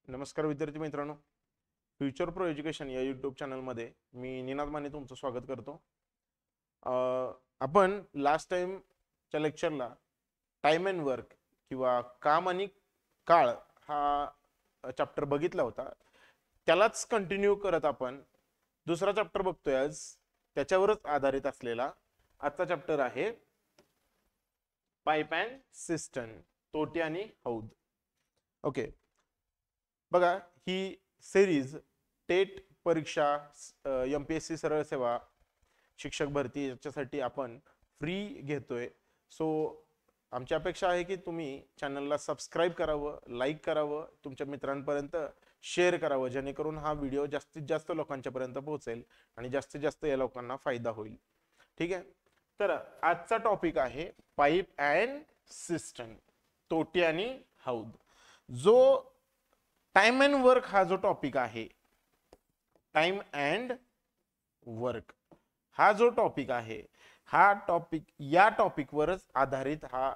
नमस्कार विद्यार्थी मित्रांनो, फ्युचर प्रो एज्युकेशन या यूट्यूब चॅनलमध्ये मी निनाद माने तुमचं स्वागत करतो. आपण लास्ट टाइमच्या लेक्चरला टाइम अँड वर्क किंवा काम आणि काळ हा चॅप्टर बघितला होता. त्यालाच कंटिन्यू करत आपण दुसरा चॅप्टर बघतोय आज. त्याच्यावरच आधारित असलेला आजचा चॅप्टर आहे पाईप अँड सिस्टम, तोटे आणि हौद. ओके, बघा ही सिरीज टेट परीक्षा, MPSC सरळ सेवा, शिक्षक भरती याच्यासाठी आपण फ्री घेतोय. सो आमची अपेक्षा आहे की तुम्ही चॅनलला सबस्क्राईब करावं, लाईक करावं, तुमच्या मित्रांपर्यंत शेअर करावं, जेणेकरून हा व्हिडिओ जास्तीत जास्त लोकांच्या पर्यंत पोहोचेल आणि जास्तीत जास्त या लोकांना फायदा होईल. ठीक आहे, तर आजचा टॉपिक आहे पाईप अँड सिस्टम, तोटे आणि हौद. जो टाइम अँड वर्क हा जो टॉपिक आहे, टाइम अँड वर्क हा जो टॉपिक आहे, हा टॉपिक या टॉपिकवरच आधारित हा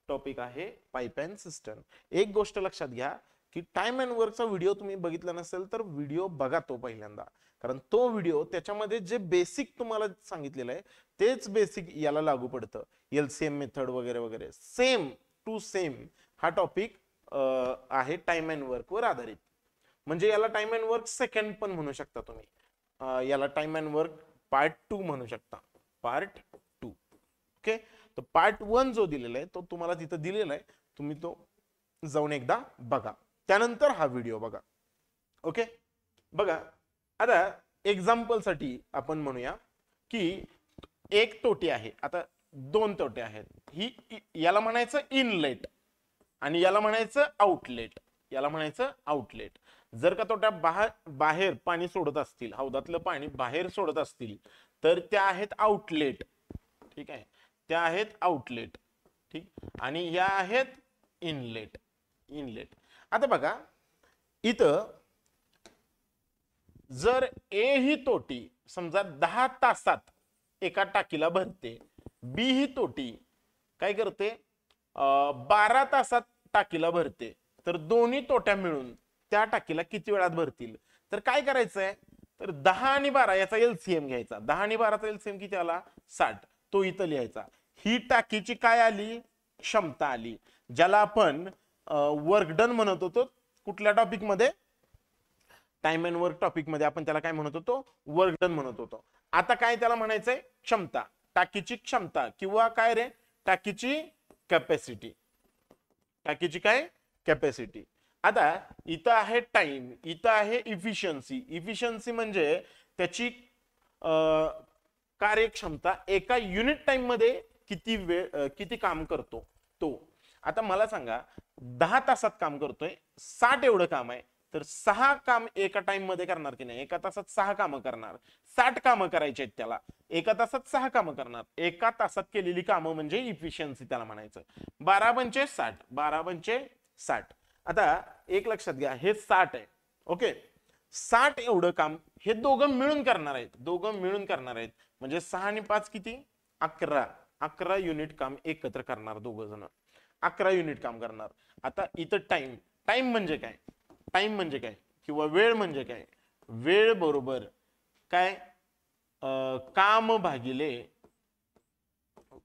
टॉपिक आहे पाईप अँड सिस्टम. एक गोष्ट लक्षात घ्या की टाइम अँड वर्कचा व्हिडिओ तुम्ही बघितला नसेल तर व्हिडिओ बघा तो पहिल्यांदा, कारण तो व्हिडिओ त्याच्यामध्ये जे बेसिक तुम्हाला सांगितलेलं आहे तेच बेसिक याला लागू पडतं. LCM मेथड वगैरे वगैरे सेम टू सेम हा टॉपिक आहे टाइम अँड वर्क वर आधारित. म्हणजे याला टाइम अँड वर्क सेकंड पण म्हणू शकता तुम्ही, याला टाइम अँड वर्क पार्ट 2 म्हणू शकता, पार्ट 2. ओके, तर पार्ट 1 जो दिलेला आहे तो तुम्हाला तिथं दिलेला आहे, तुम्ही तो जाऊन एकदा बघा, त्यानंतर हा व्हिडिओ बघा. ओके, बघा आता एक्झाम्पल साठी आपण म्हणूया की एक तोटी आहे, आता दोन तोटे आहेत. ही याला म्हणायचं इनलेट आणि याला म्हणायचं आउटलेट, याला म्हणायचं आउटलेट. जर का तोट्या बाहेर पाणी सोडत असतील, हौदातलं पाणी बाहेर सोडत असतील तर त्या आहेत आउटलेट. ठीक आहे, त्या आहेत आउटलेट. ठीक, आणि या आहेत इनलेट. इनलेट. आता बघा इथं जर ए ही तोटी समजा 10 तासात एका टाकीला भरते, बी ही तोटी काय करते 12 तासात टाकीला भरते, तर दोन्ही तोट्या मिळून त्या टाकीला किती वेळात भरतील? तर काय करायचंय, तर 10 आणि 12 याचा LCM घ्यायचा. 10 आणि 12चा LCM किती आला? 60. तो इथं लिहायचा. ही टाकीची काय आली? क्षमता आली, ज्याला आपण वर्क डन म्हणत होतो. कुठल्या टॉपिक मध्ये? टाइम अँड वर्क टॉपिक मध्ये आपण त्याला काय म्हणत होतो? वर्क डन म्हणत होतो. आता काय त्याला म्हणायचंय? क्षमता, टाकीची क्षमता किंवा काय रे, टाकीची कॅपॅसिटी. टाकीची काय? कॅपॅसिटी. आता इथं आहे टाइम, इथं आहे इफिशियन्सी. इफिशियन्सी म्हणजे त्याची कार्यक्षमता, एका युनिट टाइम मध्ये किती वेळ किती काम करतो तो. आता मला सांगा 10 तासात काम करतोय, 60 एवढं काम आहे, तर 6 काम एका टाइम मध्ये करणार की नाही? एका तासात 6 कामं करणार, 60 कामं करायची आहेत त्याला, एका तासात 6 कामं करणार. एका तासात केलेली कामं म्हणजे इफिशियन्सी त्याला म्हणायचं. 12 पंचे 60, 12 पंचे 60. आता एक लक्षात घ्या, हे 60 आहे. ओके, 60 एवढं काम हे दोघं मिळून करणार आहेत, दोघं मिळून करणार आहेत. म्हणजे 6 आणि 5 किती? 11. 11 युनिट काम एकत्र करणार दोघं जण, 11 युनिट काम करणार. आता इथं टाइम, टाइम म्हणजे काय? टाइम म्हणजे काय किंवा वेळ म्हणजे काय? वेळ बरोबर काय? काम भागिले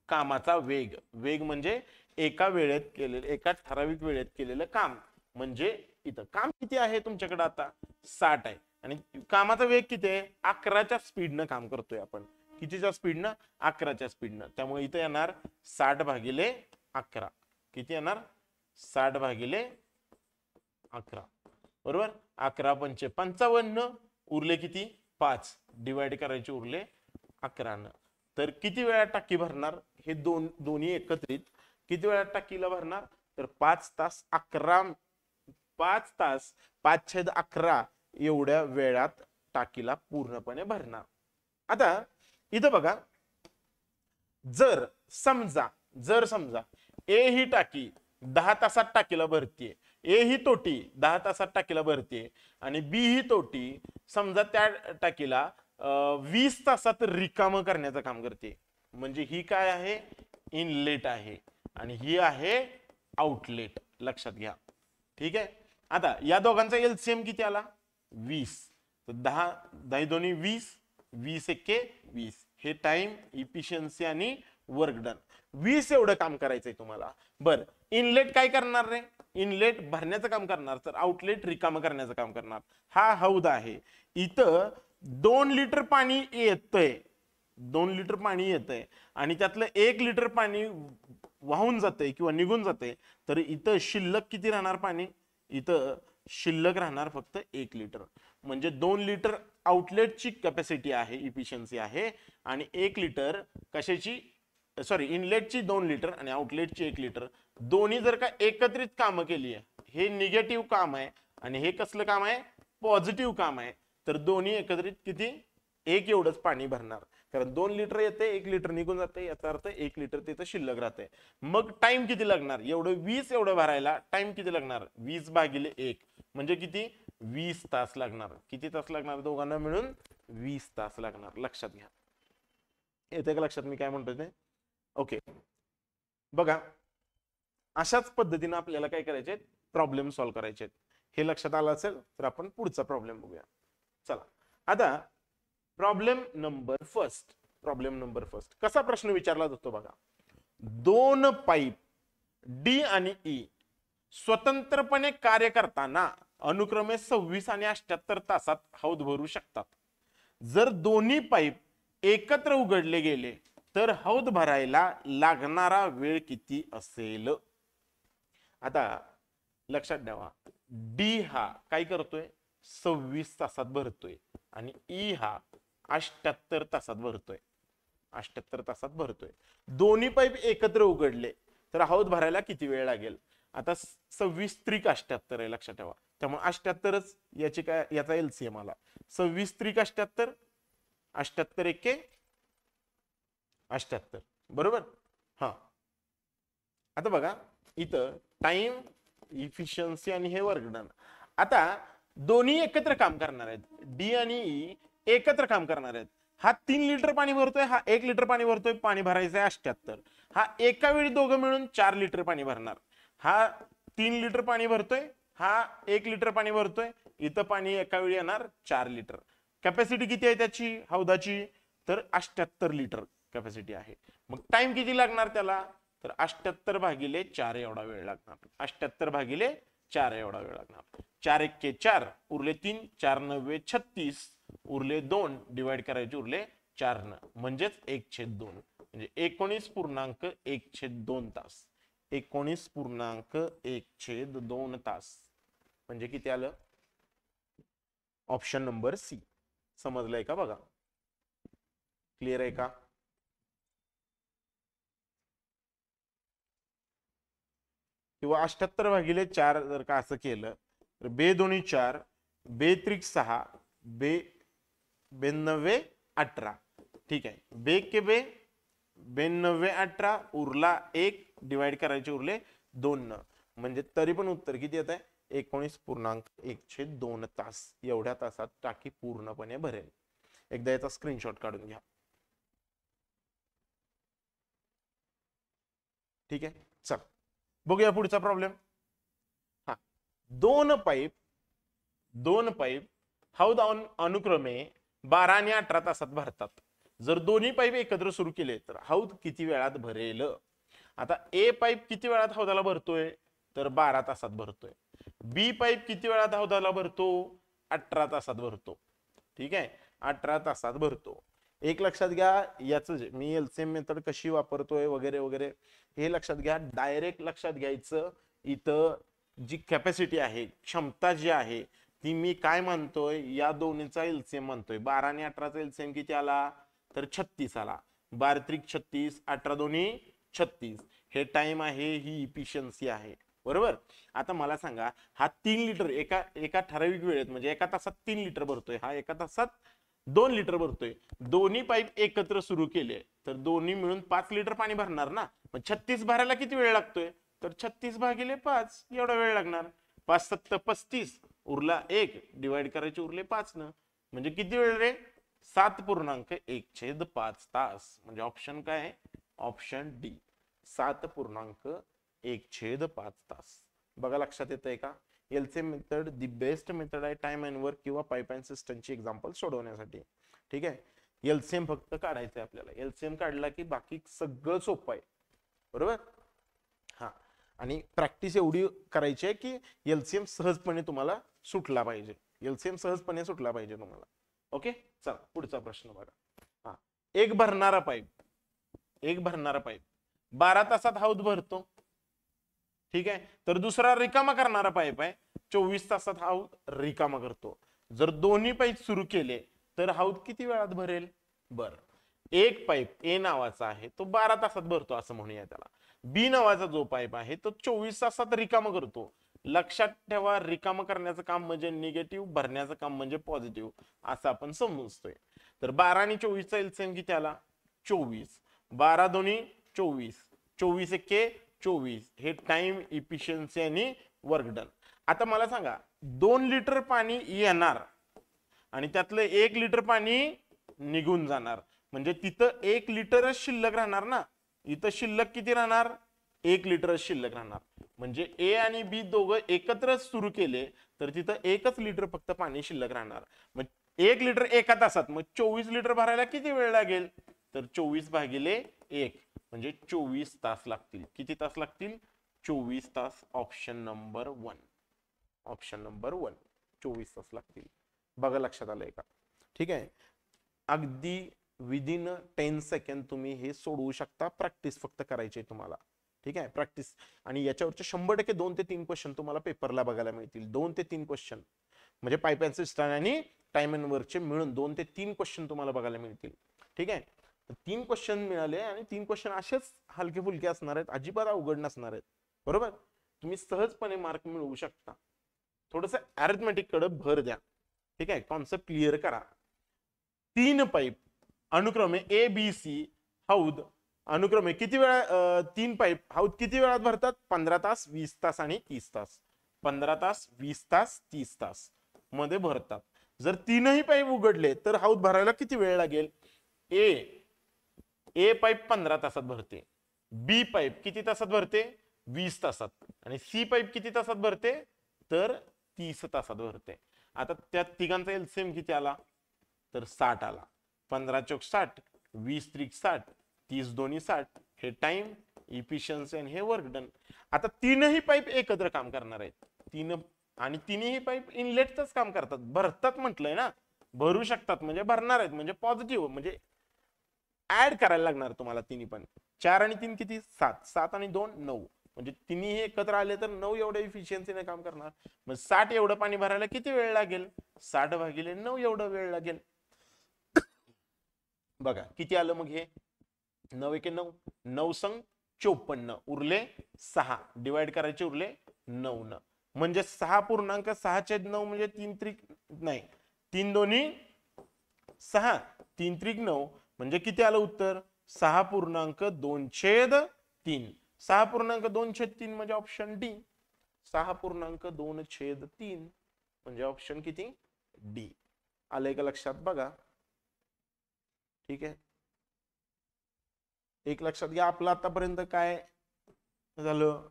कामाचा वेग. वेग म्हणजे एका वेळेत केलेलं, एका ठराविक वेळेत केलेलं काम. म्हणजे इथं काम किती आहे तुमच्याकडे? आता 60 आहे आणि कामाचा वेग किती आहे? 11च्या स्पीडनं काम करतोय आपण. कितीच्या स्पीडनं? 11च्या स्पीडनं. त्यामुळे इथं येणार 60 भागिले 11. किती येणार? 60 भागिले 11. बरोबर. 11 पंचे 55, उरले किती? 5. डिवाइड करायचे, उरले 11. तर किती वेळा टाकी भरणार? हे दोन्ही एकत्रित किती वेळा टाकीला भरणार? तर 5 तास 11, 5 तास 5/11 एवढ्या वेळात टाकीला पूर्णपणे भरणार. आता इथं बघा, जर समजा ए ही टाकी 10 तासात टाकीला भरतीये, ए ही तोटी 10 तासात टाकीला भरतीये आणि बी ही तोटी समजा त्या टाकीला 20 तासात रिकाम करण्याचं काम करते. म्हणजे ही काय आहे? इनलेट आहे. आणि ही आहे आउटलेट, लक्षात घ्या. ठीक आहे. आता या दोघांचा एलसीएम किती आला? 20. तर 10 10 दोन्ही 20, 20 एक्के 20. हे टाइम, इफिशियन्सी आणि वर्क डन. 20 एवढं काम करायचंय तुम्हाला. बर, इनलेट काय करणार रे? इनलेट भरण्याचं काम करणार, तर आउटलेट रिकाम करण्याचं काम करणार. हा हौद आहे. इथं 2 लिटर पाणी येतंय, 2 लिटर पाणी येतंय आणि त्यातलं 1 लिटर पाणी वाहून जाते किंवा निघून जाते. तर इथं शिल्लक किती राहणार पाणी? इथं शिल्लक राहणार फक्त 1 लिटर. म्हणजे 2 लिटर आउटलेटची कॅपॅसिटी आहे, इफिशियन्सी आहे, आणि 1 लिटर कशाची, सॉरी, इनलेटची 2 लिटर आणि आउटलेटची 1 लिटर. दोन्ही जर का एकत्रित कामं केली आहे, हे निगेटिव्ह काम आहे आणि हे कसलं काम आहे? पॉझिटिव्ह काम आहे. तर दोन्ही एकत्रित किती? 1 एवढंच पाणी भरणार. कारण 2 लिटर येते, 1 लिटर निघून जाते, याचा अर्थ 1 लिटर तिथं शिल्लक राहते. मग टाइम किती लागणार? एवढं 20 एवढं भरायला टाइम किती लागणार? 20 भागिले 1 म्हणजे किती? 20 तास लागणार. किती तास लागणार? दोघांना मिळून 20 तास लागणार. लक्षात घ्या. येते का लक्षात मी काय म्हणतोय ते? ओके. बघा, अशाच पद्धतीने आपल्याला काय करायचे? प्रॉब्लेम सॉल्व्ह करायचे. हे लक्षात आलं असेल तर आपण पुढचा प्रॉब्लेम बघूया. चला, आता problem number first. Problem number first कसा प्रश्न विचारला जातो बघा. 2 पाईप डी आणि ई स्वतंत्रपणे कार्य करताना अनुक्रमे 26 आणि 78 तासात हौद भरू शकतात. जर दोन्ही पाईप एकत्र उघडले गेले तर हौद भरायला लागणारा वेळ किती असेल? आता लक्षात ठेवा, डी हा काय करतोय? 26 तासात भरतोय आणि ई हा 78 तासात भरतोय. 78 तासात भरतोय. दोन्ही पाईप एकत्र उघडले तर हौद भरायला किती वेळ लागेल? आता 26 त्रिक 78 आहे, लक्षात ठेवा. त्यामुळे 78च याची काय, याचा एलसीएम आला. 26 त्रिक 78, 78 एक्के 78, बरोबर. हा, आता बघा इथं टाइम, इफिशियन्सी आणि हे वर्क डन. आता दोन्ही एकत्र काम करणार आहेत. डी आणि ई एकत्र काम करणार आहेत. हा 3 लिटर पाणी भरतोय, हा 1 लिटर पाणी भरतोय. पाणी भरायचं आहे 78. हा एका वेळी दोघं मिळून 4 लिटर पाणी भरणार. हा 3 लिटर पाणी भरतोय, हा 1 लिटर पाणी भरतोय. इथं पाणी एका वेळी येणार 4 लिटर. कॅपॅसिटी किती आहे त्याची हौदाची? तर 78 लिटर कॅपॅसिटी आहे. मग टाइम किती लागणार त्याला? तर 78 भागिले 4 एवढा वेळ लागणार. 78 भागिले 4 एवढा वेळ लागणार. 4 एक्के 4 उरले 3, 4 9 36 उरले 2, डिवाइड करायचे उरले 4 न, म्हणजेच 1/2 म्हणजे 19.1/2 तास. 19.1/2 तास म्हणजे किती आलं? Option number C. समजलंय का? बघा, क्लिअर आहे का? किंवा 78 भागिले 4 जर का असं केलं तर 2 दोन्ही 4, 2 त्रिक 6, 2 92 18. ठीक आहे. 2 के 2 92 18 उरला 1, डिवाइड करायचे उरले 2 न, म्हणजे तरी पण उत्तर किती येत आहे? 19.1/2 तास. एवढ्या तासात टाकी पूर्णपणे भरेल. एकदा याचा स्क्रीनशॉट काढून घ्या. ठीक आहे, चल बघूया पुढचा प्रॉब्लेम. हा, 2 पाईप हौद अनुक्रमे 12 आणि 18 तासात भरतात. जर दोन्ही पाईप एकत्र सुरू केले तर हौद किती वेळात भरेल? आता ए पाईप किती वेळात हौदाला भरतोय? तर 12 तासात भरतोय. बी पाईप किती वेळात हौदाला भरतो? 18 तासात भरतो. ठीक आहे, 18 तासात भरतो. एक लक्षात घ्या, याच मी एलसीएम मेथड कशी वापरतोय वगैरे वगैरे हे लक्षात घ्या. डायरेक्ट लक्षात घ्यायचं, इथं जी कॅपॅसिटी आहे, क्षमता जी आहे, ती मी काय मानतोय? या दोन्हीचा एलसीएम मानतोय. 12 आणि 18चा एलसीएम किती आला? तर 36 आला. 12 त्रिक 36, 18 दोन्ही 36. हे टाइम आहे, ही इफिशियन्सी आहे, बरोबर. आता मला सांगा, हा 3 लिटर एका ठराविक वेळेत म्हणजे एका तासात 3 लिटर भरतोय, हा एका तासात 2 लिटर भरतोय. दोन्ही पाईप एकत्र सुरू केले तर दोन्ही मिळून 5 लिटर पाणी भरणार ना. मग 36 भरायला किती वेळ लागतोय? तर 36 भागिले 5 एवढा वेळ लागणार. 5 7 35 उरला 1, डिवाइड करायचे उरले 5 न, म्हणजे किती वेळ रे? 7.1/5 तास. म्हणजे ऑप्शन काय आहे? ऑप्शन डी 7.1/5 तास. बघा लक्षात येतंय का? LCM method the best method आहे टाइम अँड वर्क किंवा पाईप अँड सिस्टमची एक्झाम्पल सोडवण्यासाठी. ठीक आहे, एलसीएम फक्त काढायचंय आपल्याला. एलसीएम काढला की बाकी सगळं सोपं आहे, बरोबर. हा, आणि प्रॅक्टिस एवढी करायची आहे की एलसीएम सहजपणे तुम्हाला सुटला पाहिजे. एलसीएम सहजपणे सुटला पाहिजे तुम्हाला. ओके, चला पुढचा प्रश्न बघा. हा, एक भरणारा पाईप 12 तासात हौद भरतो. ठीक आहे, तर दुसरा रिकामा करणारा पाईप आहे 24 तासात हौद रिकामा करतो. जर दोन्ही पाईप सुरू केले तर हौद किती वेळात भरेल? बर, एक पाईप ए नावाचा आहे तो 12 तासात भरतो असं म्हणूया त्याला. बी नावाचा जो पाईप आहे तो 24 तासात रिकामा करतो. लक्षात ठेवा, रिकामा करण्याचं काम म्हणजे निगेटिव्ह, भरण्याचं काम म्हणजे पॉझिटिव्ह असं आपण समजतोय. तर 12 आणि 24 चा एलसीएम किती आला? 24. 12 दोन्ही 24, 24 एके 24. हे टाइम, इफिशियन्सी आणि वर्क डन. आता मला सांगा, 2 लिटर पाणी येणार आणि त्यातलं 1 लिटर पाणी निघून जाणार, म्हणजे तिथं 1 लिटरच शिल्लक राहणार ना. इथं शिल्लक किती राहणार? 1 लिटरच शिल्लक राहणार. म्हणजे ए आणि बी दोघं एकत्र सुरू केले तर तिथं 1च लिटर फक्त पाणी शिल्लक राहणार. मग 1 लिटर एका तासात, मग 24 लिटर भरायला किती वेळ लागेल? तर 24/1 म्हणजे 24 तास लागतील. किती तास लागतील? 24 तास. Option number 1. 24 तास लागतील. बघा लक्षात आलंय का? ठीक आहे, अगदी विदिन 10 सेकंड तुम्ही हे सोडवू शकता. प्रॅक्टिस फक्त करायची आहे तुम्हाला. ठीक आहे, प्रॅक्टिस. आणि याच्यावरचे 100% 2 ते 3 क्वेश्चन तुम्हाला पेपरला बघायला मिळतील. 2 ते 3 क्वेश्चन म्हणजे पाईप अँड सिस्टम आणि टाइम अँड वर्कचे मिळून 2 ते 3 क्वेश्चन तुम्हाला बघायला मिळतील. ठीक आहे, 3 क्वेश्चन मिळाले आणि 3 क्वेश्चन असेच हलके फुलके असणार आहेत, अजिबात अवघड नसणार आहेत, बरोबर. तुम्ही सहजपणे मार्क मिळवू शकता. थोडस अरिथमेटिक कडे भर द्या. ठीक आहे, कॉन्सेप्ट क्लिअर करा. 3 पाईप अनुक्रमे ए बी सी हौद अनुक्रमे किती वेळा 3 पाईप हौद किती वेळात भरतात? 15 तास, 20 तास आणि 30 तास. 15 तास, 20 तास, 30 तास मध्ये भरतात. जर तीनही पाईप उघडले तर हौद भरायला किती वेळ लागेल? ए पाईप 15 तासात भरते, बी पाईप किती तासात भरते? 20 तासात, आणि सी पाईप किती तासात भरते? तर 30 तासात भरते. आता त्या तिघांचा एलसीएम किती आला? तर 60 आला. 15 चौक 60, 20 त्रिक 60, 30 दोन्ही 60. हे टाइम, इफिशियन्सी आणि हे वर्क डन. आता तीनही पाईप एकत्र काम करणार आहेत. आणि तिन्ही पाईप इनलेटच काम करतात, भरतात म्हटलंय ना, भरू शकतात म्हणजे भरणार आहेत, म्हणजे पॉझिटिव्ह, म्हणजे ऍड करायला लागणार तुम्हाला तिन्ही पण. 4 आणि 3 किती? 7. 7 आणि 2 9, म्हणजे तिन्ही एकत्र आले तर 9 एवढ्या इफिशियन्सीने काम करणार. मग 60 एवढं पाणी भरायला किती वेळ लागेल? 60/9 एवढा वेळ लागेल. बघा किती आलं मग हे? 9 एके 9, 9 संग 54, उरले 6. डिवाइड करायचे, उरले 9 न, म्हणजे 6.6/9 म्हणजे 3 त्रिक नाही 3 दोन्ही 6, 3 त्रिक 9 म्हणजे किती आलं उत्तर? 6.2/3. 6.2/3 म्हणजे ऑप्शन डी. 6.2/3 म्हणजे ऑप्शन किती? डी. आलंय का लक्षात? बघा. ठीक आहे, एक लक्षात घ्या, आपलं आतापर्यंत काय झालं?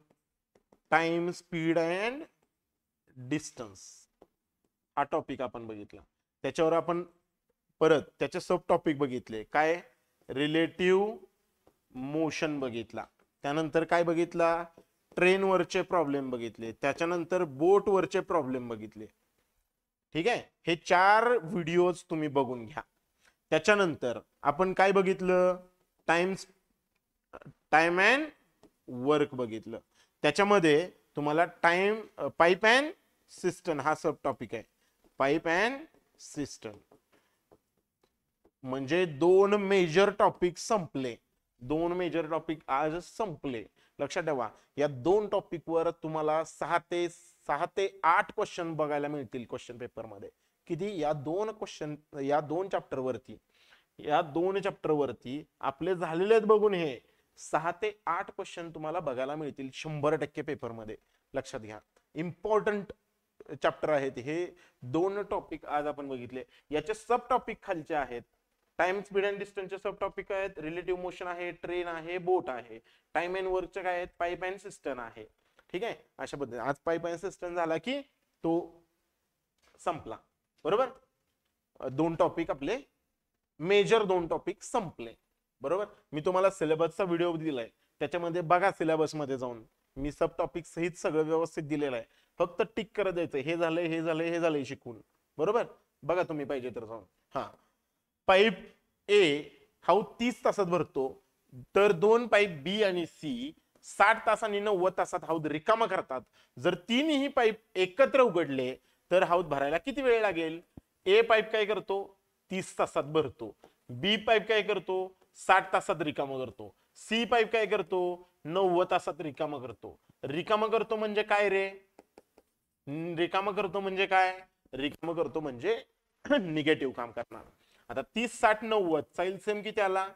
टाइम, स्पीड अँड डिस्टन्स हा टॉपिक आपण बघितला. त्याच्यावर आपण परत त्याचे सब टॉपिक बघितले. काय? रिलेटिव्ह मोशन बघितला. त्यानंतर काय बघितला? ट्रेनवरचे प्रॉब्लेम बघितले. त्याच्यानंतर बोटवरचे प्रॉब्लेम बघितले. ठीक आहे, हे 4 व्हिडिओज तुम्ही बघून घ्या. त्याच्यानंतर आपण काय बघितलं? टाइम अँड वर्क बघितलं. त्याच्यामध्ये तुम्हाला पाईप अँड सिस्टम हा सब टॉपिक आहे. पाईप अँड सिस्टम म्हणजे 2 मेजर टॉपिक संपले. 2 मेजर टॉपिक आज संपले. लक्षात ठेवा, या 2 टॉपिक वर तुम्हाला 6 ते 8 क्वेश्चन बघायला मिळतील क्वेश्चन पेपर मध्ये. किती? या 2 चॅप्टर वरती आपले झालेले आहेत बघून हे 6 ते 8 क्वेश्चन तुम्हाला बघायला मिळतील 100% पेपर मध्ये. लक्षात घ्या, इम्पॉर्टंट चॅप्टर आहेत हे. 2 टॉपिक आज आपण बघितले. याचे सब टॉपिक खालचे आहेत. टाइम स्पीड अँड डिस्टन्सचे सब टॉपिक आहेत, रिलेटिव्ह मोशन आहे, ट्रेन आहे, बोट आहे. टाइम अँड वर्कचे काय आहेत, पाईप अँड सिस्टम आहे. ठीक आहे, अशा पद्धतीने आज पाईप अँड सिस्टम झाला की तो संपला. बरोबर, दोन टॉपिक आपले मेजर दोन टॉपिक संपले. बरोबर, मी तुम्हाला सिलेबसचा व्हिडिओ दिलाय, त्याच्यामध्ये बघा सिलेबसमध्ये जाऊन मी सब टॉपिक सहित सगळं व्यवस्थित दिलेलं आहे. फक्त टिक करत द्यायचं, हे झालंय हे झालंय हे झालंय शिकून. बरोबर, बघा तुम्ही पाहिजे तर जाऊन. हा, पाईप ए हा 30 तासात भरतो, तर दोन पाईप बी आणि सी 60 तास आणि 90 तासात हौद रिकामा करतात. जर तिन्ही पाईप एकत्र उघडले तर हौद भरायला किती वेळ लागेल? ए पाईप काय करतो, 30 तासात भरतो. बी पाईप काय करतो, 60 तासात रिकामा करतो. सी पाईप काय करतो, 90 तासात रिकामा करतो. रिकामा करतो म्हणजे काय रे? रिकामा करतो म्हणजे काय? रिकामा करतो म्हणजे निगेटिव्ह काम करणार. आता 30 60 90 चा एलसीएम किती आला?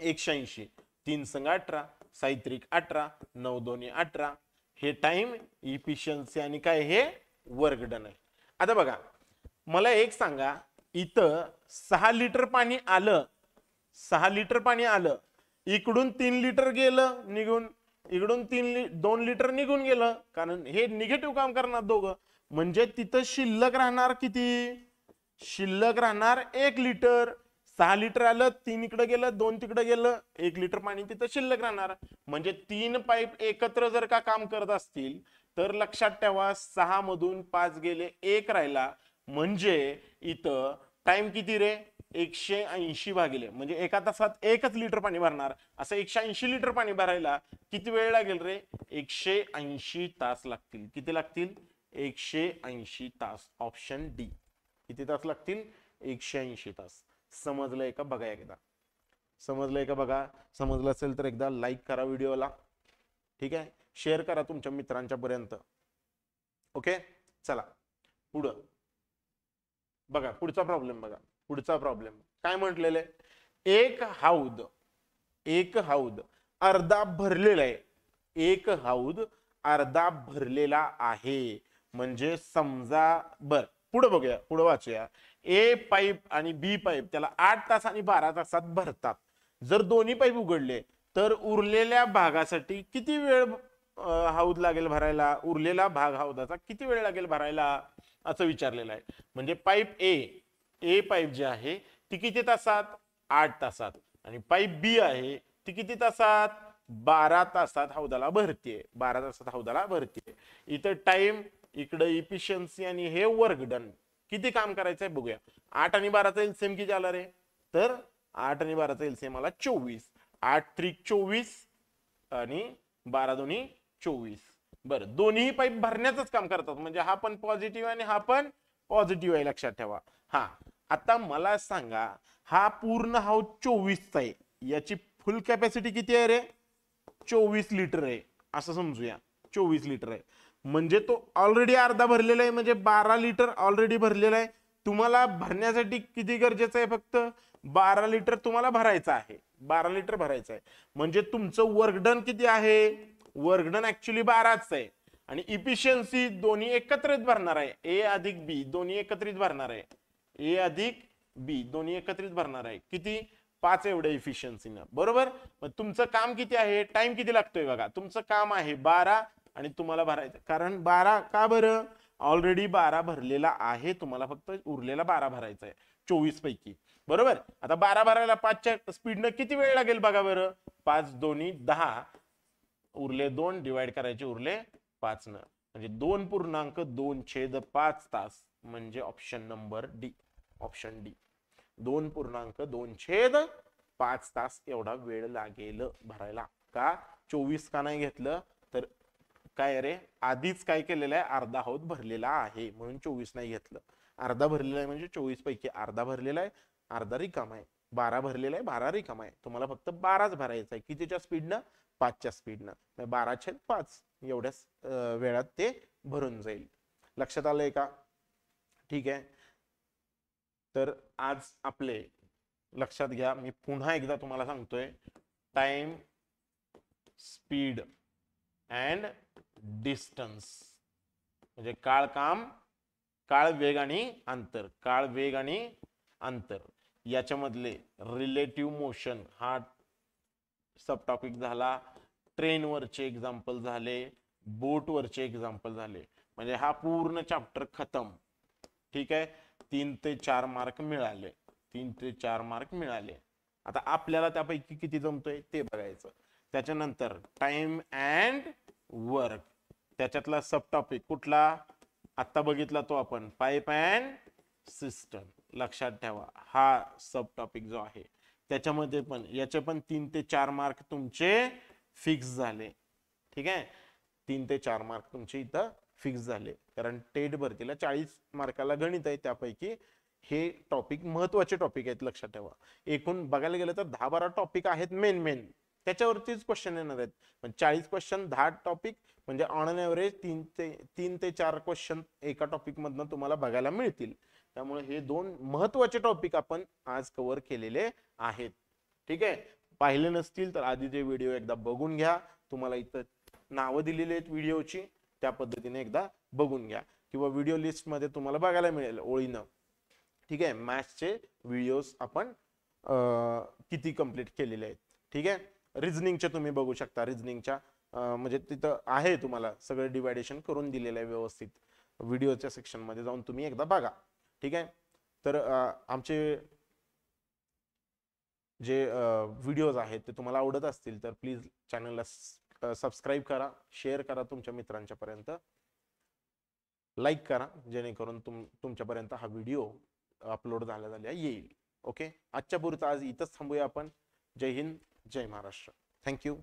180. 3 संग 18, साहित्रिक 18, 9 दोन्ही 18. हे टाइम इफिशियन्सी आणि काय हे वर्क डन आहे. आता बघा, मला एक सांगा, इथं 6 लिटर पाणी आलं, 6 लिटर पाणी आलं, इकडून 3 लिटर गेलं निघून, इकडून 2 लिटर निघून गेलं, कारण हे निगेटिव्ह काम करणार दोघं. म्हणजे तिथं शिल्लक राहणार किती? शिल्लक राहणार 1 लिटर. 6 लिटर आलं, 3 इकडे गेलं, 2 तिकडे गेलं, 1 लिटर पाणी तिथं शिल्लक राहणार. म्हणजे 3 पाईप एकत्र जर का काम करत असतील तर लक्षात ठेवा, 6 मधून 5 गेले, 1 राहिला. म्हणजे इथं टाइम किती रे? 180 भागिले, म्हणजे एका तासात 1च लिटर पाणी भरणार. असं 180 लिटर पाणी भरायला किती वेळ लागेल रे? 180 तास लागतील. किती लागतील? 180 तास. Option D. किती तास लागतील? 180 तास. समजलंय का बघा एकदा. समजलंय का बघा. समजलं असेल तर एकदा लाईक करा व्हिडिओला. ठीक आहे, शेअर करा तुमच्या मित्रांच्या पर्यंत. ओके, चला पुढं बघा. पुढचा प्रॉब्लेम बघा. पुढचा प्रॉब्लेम काय म्हटलेलं आहे? एक हौद अर्धा भरलेला आहे. एक हौद अर्धा भरलेला आहे. म्हणजे समजा, बर पुढे बघूया, पुढे वाचूया. ए पाईप आणि बी पाईप त्याला 8 तास आणि 12 तासात भरतात. जर दोन्ही पाईप उघडले तर उरलेल्या भागासाठी किती वेळ हौद लागेल भरायला? उरलेला भाग हौदाचा किती वेळ लागेल भरायला असं विचारलेलं आहे. म्हणजे पाईप ए पाईप जे आहे ती किती तासात? 8 तासात. आणि पाईप बी आहे ती किती तासात? 12 तासात हौदाला भरतीये. 12 तासात हौदाला भरतीये. इथं टाइम, इकडे इफिशियन्सी आणि हे वर्क डन. किती काम करायचंय बघूया. 8 आणि 12चा एलसीएम किती आला रे? तर 8 आणि 12चा एलसीएम आला 24. 8 त्रिक 24 आणि 12 दोन्ही 24. बरं, दोन्ही पाईप भरण्याचंच काम करतात. म्हणजे हा पण पॉझिटिव्ह आणि हा पण पॉझिटिव्ह आहे, लक्षात ठेवा. हा, आता मला सांगा, हा पूर्ण हौद 24चा आहे, याची फुल कॅपॅसिटी किती आहे रे? 24 लिटर आहे असं समजूया. 24 लिटर आहे म्हणजे तो ऑलरेडी अर्धा भरलेला आहे. म्हणजे 12 लिटर ऑलरेडी भरलेला आहे. तुम्हाला भरण्यासाठी किती गरजेचं आहे? फक्त 12 लिटर तुम्हाला भरायचं आहे. 12 लिटर भरायचं आहे. म्हणजे तुमचं वर्कडन किती आहे? वर्कडन ऍक्च्युली 12च आहे. आणि इफिशियन्सी दोन्ही एकत्रित भरणार आहे. ए अधिक बी दोन्ही एकत्रित भरणार आहे. ए अधिक बी दोन्ही एकत्रित भरणार आहे. किती? 5 एवढ्या इफिशियन्सीनं. बरोबर. मग तुमचं काम किती आहे? टाइम किती लागतोय बघा. तुमचं काम आहे 12 आणि तुम्हाला भरायचं. कारण 12 का बरं? ऑलरेडी 12 भरलेला आहे. तुम्हाला फक्त उरलेला 12 भरायचा आहे 24 पैकी. बरोबर. आता 12 भरायला 5च्या स्पीडनं किती वेळ लागेल बघा बरं. 5 दोन्ही 10, उरले 2, डिवाइड करायचे, उरले 5 न, म्हणजे 2.2/5 तास. म्हणजे option number D. Option D 2.2/5 तास एवढा वेळ लागेल भरायला. का 24 का नाही घेतलं? तर काय रे, आधीच काय केलेलं आहे? अर्धा हौद भरलेला आहे म्हणून 24 नाही घेतलं. अर्धा भरलेला आहे म्हणजे 24 पैकी अर्धा भरलेला आहे, अर्धा रिकामा आहे. 12 भरलेला आहे, 12 रिकामा आहे. तुम्हाला फक्त 12च भरायचा आहे. कितीच्या स्पीडनं? 5च्या स्पीडनं. 12/5 एवढ्याच वेळात ते भरून जाईल. लक्षात आलंय का? ठीक आहे. तर आज आपले, लक्षात घ्या, मी पुन्हा एकदा तुम्हाला सांगतोय, टाइम, स्पीड अँड डिस्टन्स म्हणजे काळ, काम, काळ, वेग आणि अंतर. काळ, वेग आणि अंतर याच्यामधले रिलेटिव्ह मोशन हा सब टॉपिक झाला, ट्रेनवरचे एक्झाम्पल झाले, बोटवरचे एक्झाम्पल झाले, म्हणजे हा पूर्ण चॅप्टर खतम. ठीक आहे, 3 ते 4 मार्क मिळाले, 3 ते 4 मार्क मिळाले. आता आपल्याला त्यापैकी किती जमतोय ते बघायचं. त्याच्यानंतर टाइम अँड वर्क, त्याच्यातला सब टॉपिक कुठला आता बघितला तो आपण, पाईप अँड सिस्टम. लक्षात ठेवा हा सब टॉपिक जो आहे त्याच्यामध्ये पण याचे पण 3 ते 4 मार्क तुमचे फिक्स झाले. ठीक आहे, 3 ते 4 मार्क तुमचे इथं फिक्स झाले, कारण टेट भरतीला 40 मार्काला गणित आहे, त्यापैकी हे टॉपिक महत्वाचे टॉपिक आहेत. लक्षात ठेवा, एकूण बघायला गेलं तर 10-12 टॉपिक आहेत मेन त्याच्यावरतीच क्वेश्चन येणार आहेत, पण 40 क्वेश्चन 10 टॉपिक म्हणजे ऑन अन एव्हरेज 3 ते 4 क्वेश्चन एका टॉपिक मधनं तुम्हाला बघायला मिळतील. त्यामुळे हे 2 महत्वाचे टॉपिक आपण आज कव्हर केलेले आहेत. ठीक आहे, पाहिले नसतील तर आधीचे व्हिडिओ एकदा बघून घ्या, तुम्हाला इथं नावं दिलेली आहेत व्हिडिओची, त्या पद्धतीने एकदा बघून घ्या, किंवा व्हिडिओ लिस्ट मध्ये तुम्हाला बघायला मिळेल ओळीनं. ठीक आहे, मॅथ्सचे व्हिडिओज आपण किती कंप्लीट केलेले आहेत. ठीक आहे, रिझनिंगचे तुम्ही बघू शकता, रिझनिंगच्या म्हणजे तिथं आहे तुम्हाला सगळं डिवायडेशन करून दिलेलं आहे व्यवस्थित, व्हिडिओच्या सेक्शन मध्ये जाऊन तुम्ही एकदा बघा. ठीक आहे, तर आमचे जे व्हिडिओज आहेत ते तुम्हाला आवडत असतील तर प्लीज चॅनलला सबस्क्राईब करा, शेअर करा तुमच्या मित्रांच्या पर्यंत, लाईक करा, जेणेकरून तुमच्यापर्यंत हा व्हिडिओ अपलोड झाल्या येईल. ओके, आजच्या पुरता आज इथंच थांबूया आपण. जय हिंद, जय महाराष्ट्र. थँक्यू.